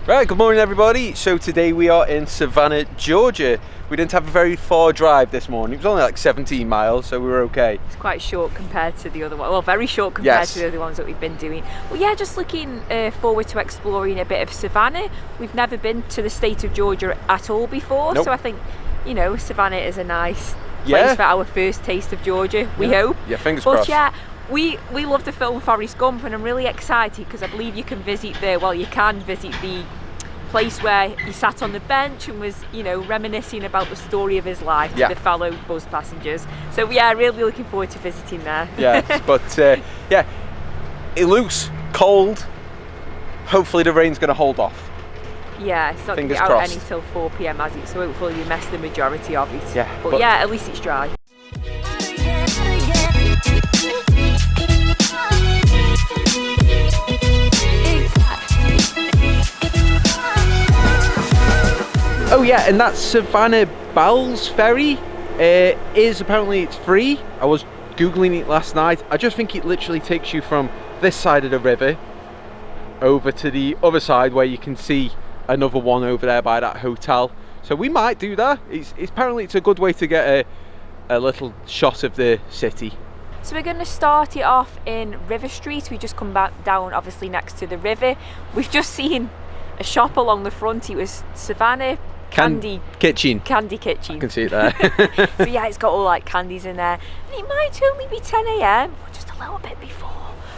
Right, good morning everybody. So today we are in Savannah, Georgia. We didn't have a very far drive this morning. It was only like 17 miles, so we were okay. It's quite short compared to the other one. Well, very short compared to the other ones that we've been doing. Well, yeah, just looking forward to exploring a bit of Savannah. We've never been to the state of Georgia at all before, so I think, you know, Savannah is a nice place for our first taste of Georgia, we hope. Yeah, fingers crossed. But yeah, we love the film Forrest Gump, and I'm really excited because I believe you can visit the place where he sat on the bench and was, you know, reminiscing about the story of his life to the fellow bus passengers. So yeah, really looking forward to visiting there. Yes, but yeah, it looks cold. Hopefully the rain's going to hold off. Yeah, it's not going to be out any till 4 p.m. has it, so hopefully you mess the majority of it. Yeah, but yeah, at least it's dry. Oh yeah, and that Savannah Bells ferry it's free. I was googling it last night. I just think it literally takes you from this side of the river over to the other side where you can see another one over there by that hotel. So we might do that. It's apparently it's a good way to get a little shot of the city. So we're going to start it off in River Street. We just come back down obviously next to the river. We've just seen a shop along the front. It was Savannah Candy Kitchen. Candy Kitchen. I can see it there. So yeah, it's got all like candies in there. And it might only be 10 a.m. or just a little bit before.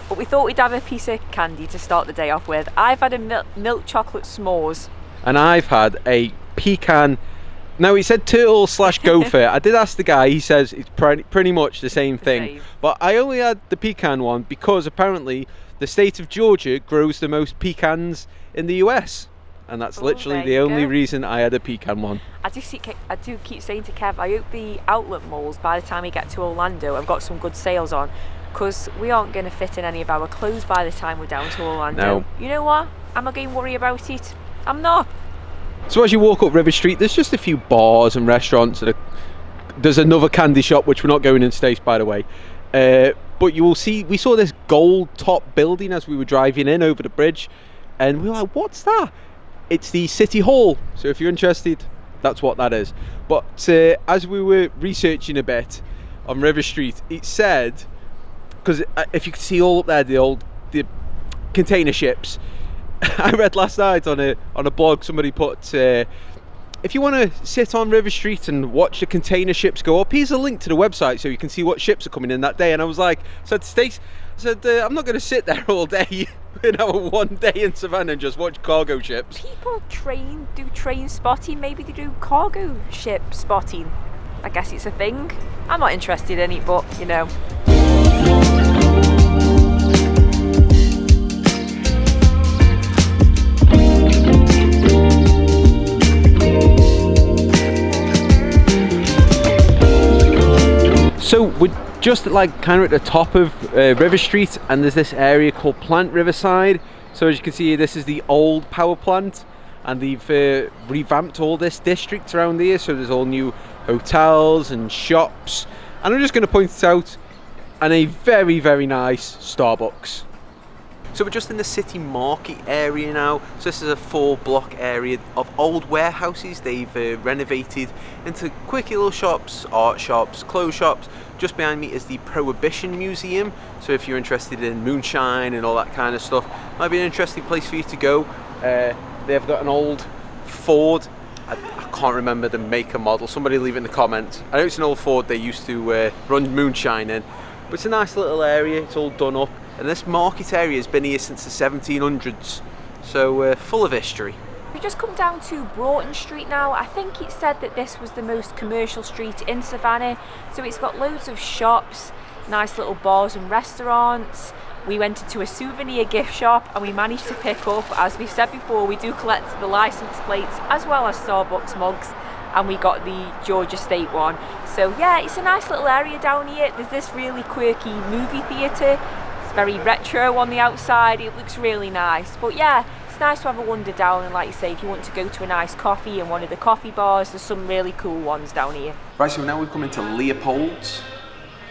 But we thought we'd have a piece of candy to start the day off with. I've had a milk chocolate s'mores. And I've had a pecan. Now he said turtle/gopher. I did ask the guy. He says it's pretty much the same thing. But I only had the pecan one because apparently the state of Georgia grows the most pecans in the US. And that's literally the only reason I had a pecan one. I do keep saying to Kev, I hope the outlet malls, by the time we get to Orlando, have got some good sales on, because we aren't going to fit in any of our clothes by the time we're down to Orlando. No. You know what? I'm not going to worry about it. I'm not. So as you walk up River Street, there's just a few bars and restaurants. There's another candy shop, which we're not going in space, by the way. But you will see, we saw this gold top building as we were driving in over the bridge, and we were like, what's that? It's the City Hall. So if you're interested, that's what that is. But as we were researching a bit on River Street, it said, because if you can see all up there, the container ships. I read last night on a blog, somebody put, if you want to sit on River Street and watch the container ships go up, here's a link to the website so you can see what ships are coming in that day. And I was like, said to Stace, I'm not going to sit there all day in our one day in Savannah and just watch cargo ships. People do train spotting, maybe they do cargo ship spotting. I guess it's a thing. I'm not interested in it, but you know. So we're just like kind of at the top of River Street, and there's this area called Plant Riverside. So as you can see, this is the old power plant, and they've revamped all this district around here. So there's all new hotels and shops, and I'm just going to point it out, and a very, very nice Starbucks. So we're just in the city market area now. So this is a 4-block area of old warehouses they've renovated into quirky little shops, art shops, clothes shops. Just behind me is the Prohibition Museum. So if you're interested in moonshine and all that kind of stuff, might be an interesting place for you to go. They've got an old Ford. I can't remember the make and model. Somebody leave it in the comments. I know it's an old Ford they used to run moonshine in. But it's a nice little area. It's all done up. And this market area has been here since the 1700s, so full of history. We just come down to Broughton Street now. I think it said that this was the most commercial street in Savannah, so it's got loads of shops, nice little bars and restaurants. We went into a souvenir gift shop and we managed to pick up, as we've said before, we do collect the license plates as well as Starbucks mugs, and we got the Georgia State one. So yeah, it's a nice little area down here. There's this really quirky movie theatre. It's very retro on the outside. It looks really nice. But yeah, it's nice to have a wander down, and like you say, if you want to go to a nice coffee in one of the coffee bars, there's some really cool ones down here. Right, so now we've come into Leopold's.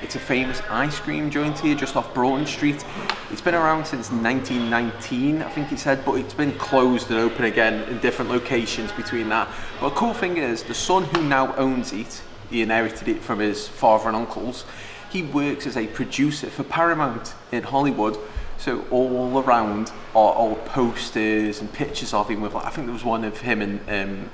It's a famous ice cream joint here just off Broughton Street. It's been around since 1919, I think he said, but it's been closed and open again in different locations between that. But a cool thing is, the son who now owns it, he inherited it from his father and uncles, he works as a producer for Paramount in Hollywood. So all around are old posters and pictures of him with, I think there was one of him and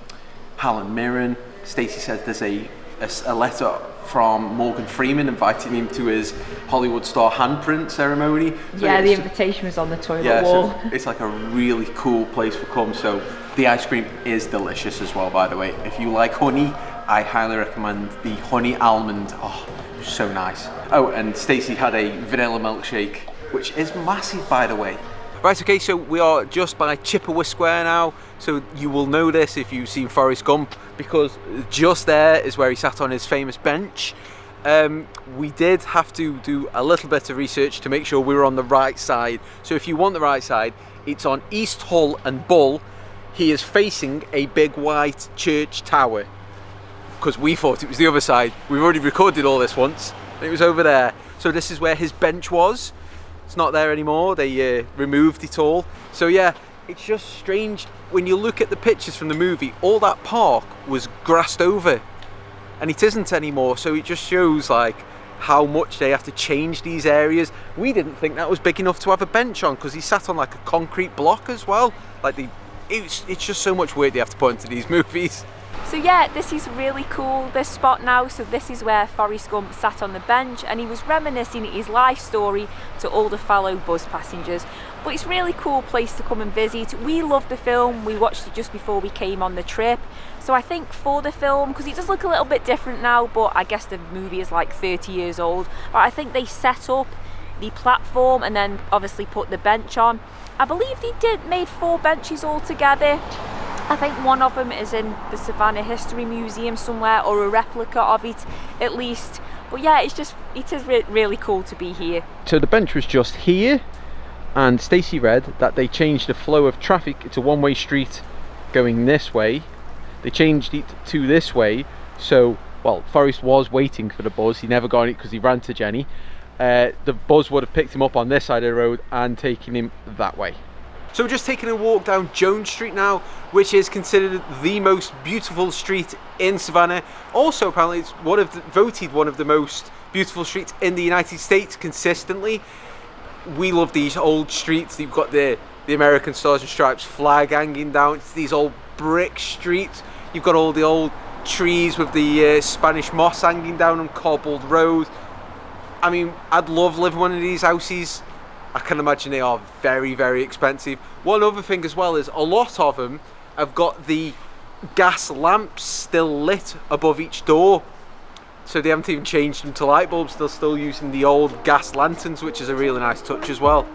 Helen Mirren. Stacey said there's a letter from Morgan Freeman inviting him to his Hollywood star handprint ceremony. So yeah, the invitation was on the toilet wall. So it's like a really cool place for come. So the ice cream is delicious as well, by the way. If you like honey, I highly recommend the honey almond. Oh, so nice. Oh, and Stacey had a vanilla milkshake, which is massive, by the way. Right, okay, so we are just by Chippewa Square now. So you will know this if you've seen Forrest Gump, because just there is where he sat on his famous bench. We did have to do a little bit of research to make sure we were on the right side. So if you want the right side, it's on East Hull and Bull. He is facing a big white church tower, because we thought it was the other side. We've already recorded all this once. It was over there. So this is where his bench was. It's not there anymore. They removed it all. So yeah, it's just strange. When you look at the pictures from the movie, all that park was grassed over, and it isn't anymore. So it just shows like how much they have to change these areas. We didn't think that was big enough to have a bench on, because he sat on like a concrete block as well. Like it's just so much work they have to put into these movies. So yeah, this is really cool, this spot now. So this is where Forrest Gump sat on the bench, and he was reminiscing his life story to all the fellow bus passengers. But it's a really cool place to come and visit. We loved the film. We watched it just before we came on the trip. So I think for the film, because it does look a little bit different now, but I guess the movie is like 30 years old, but I think they set up the platform and then obviously put the bench on. I believe they made 4 benches altogether. I think one of them is in the Savannah History Museum somewhere, or a replica of it at least. But yeah, it is really cool to be here. So the bench was just here, and Stacey read that they changed the flow of traffic. It's a one-way street going this way. They changed it to this way. So, well, Forrest was waiting for the bus. He never got it because he ran to Jenny. The bus would have picked him up on this side of the road and taken him that way. So we're just taking a walk down Jones Street now, which is considered the most beautiful street in Savannah. Also, apparently, it's voted one of the most beautiful streets in the United States consistently. We love these old streets. You've got the American Stars and Stripes flag hanging down. It's these old brick streets. You've got all the old trees with the Spanish moss hanging down on cobbled roads. I mean, I'd love living in one of these houses. I can imagine they are very, very expensive. One other thing as well is a lot of them have got the gas lamps still lit above each door. So they haven't even changed them to light bulbs. They're still using the old gas lanterns, which is a really nice touch as well.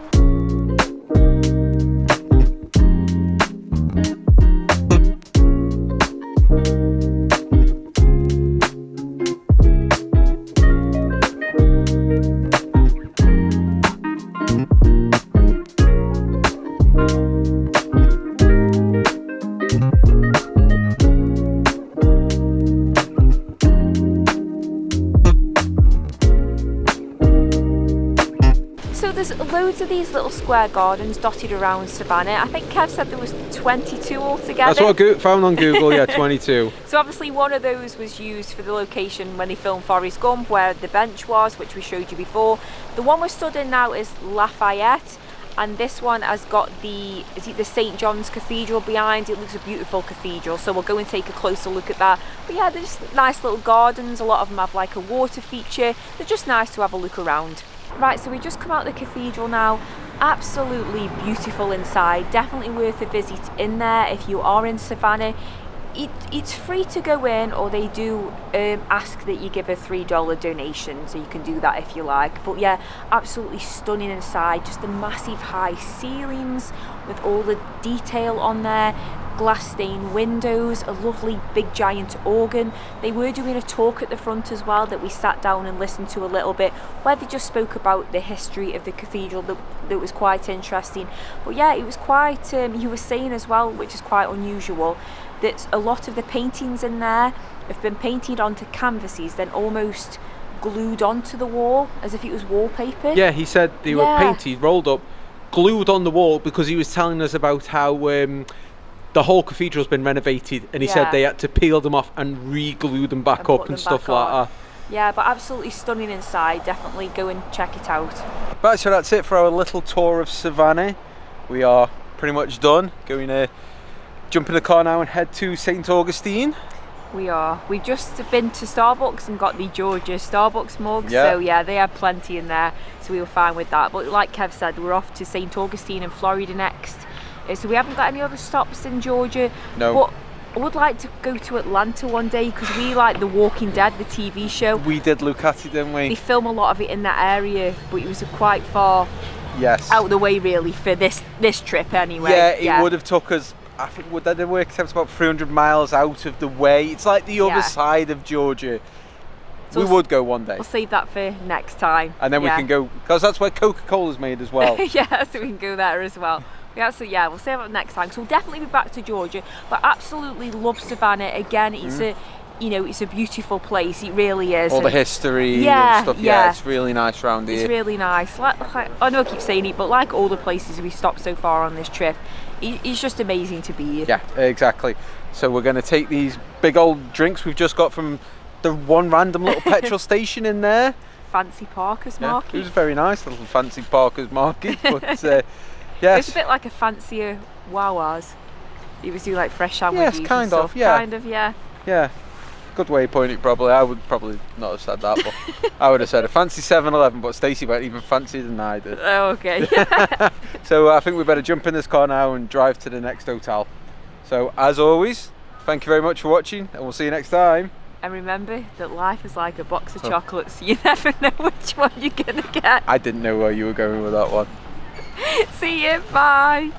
Loads of these little square gardens dotted around Savannah. I think Kev said there was 22 altogether. That's what I found on Google, yeah, 22. So obviously one of those was used for the location when they filmed Forrest Gump, where the bench was, which we showed you before. The one we're stood in now is Lafayette, and this one has got the St. John's Cathedral behind. It looks a beautiful cathedral, so we'll go and take a closer look at that. But yeah, they're just nice little gardens. A lot of them have like a water feature. They're just nice to have a look around. Right, so we just come out the cathedral now. Absolutely beautiful inside. Definitely worth a visit in there if you are in Savannah. It's free to go in, or they do ask that you give a $3 donation, so you can do that if you like. But yeah, absolutely stunning inside. Just the massive high ceilings with all the detail on there. Glass stained windows, a lovely big giant organ. They were doing a talk at the front as well that we sat down and listened to a little bit, where they just spoke about the history of the cathedral. That was quite interesting. But yeah, it was quite, he was saying as well, which is quite unusual, that a lot of the paintings in there have been painted onto canvases, then almost glued onto the wall as if it was wallpaper. Yeah, he said they were Yeah. painted, rolled up, glued on the wall, because he was telling us about how the whole cathedral's been renovated, and he said Yeah. they had to peel them off and re-glue them back And up put and them stuff back like on. that. Yeah, but absolutely stunning inside. Definitely go and check it out. Right, so that's it for our little tour of Savannah. We are pretty much done. Going to jump in the car now and head to St. Augustine. We are. We've just been to Starbucks and got the Georgia Starbucks mugs. Yeah. So yeah, they had plenty in there. So we were fine with that. But like Kev said, we're off to St. Augustine in Florida next. So we haven't got any other stops in Georgia. No. But I would like to go to Atlanta one day because we like The Walking Dead, the TV show. We did look at it, didn't They we? film a lot of it in that area, but it was quite far Yes. out of the way really for this trip anyway. Yeah, it would have took us, I think, would that have worked out about 300 miles out of the way. It's like the Yeah. other side of Georgia. So we we'll- would go one day. We'll save that for next time. And then we Yeah. can go, because that's where Coca-Cola's made as well. Yeah, so we can go there as well. Yeah, so yeah, we'll save that next time. So we'll definitely be back to Georgia, but absolutely love Savannah. Again, it's it's a beautiful place. It really is. All the And history Yeah, and stuff. yeah. It's really nice around here. It's really nice. Like, I know I keep saying it, but like all the places we stopped so far on this trip, it's just amazing to be here. Yeah, exactly. So we're going to take these big old drinks we've just got from the one random little petrol station in there. Fancy Parker's Yeah, Market. it was very nice, little fancy Parker's Market. But It was yes, a bit like a fancier Wawa's. It was doing like fresh sandwiches. and kind of, stuff. yeah. Kind of, yeah. yeah, good way of putting it. Probably, I would probably not have said that, but I would have said a fancy 7-Eleven. But Stacey went even fancier than I did. Oh, okay. So I think we better jump in this car now and drive to the next hotel. So as always, thank you very much for watching, and we'll see you next time. And remember that life is like a box of chocolates. You never know which one you're gonna get. I didn't know where you were going with that one. See you. Bye.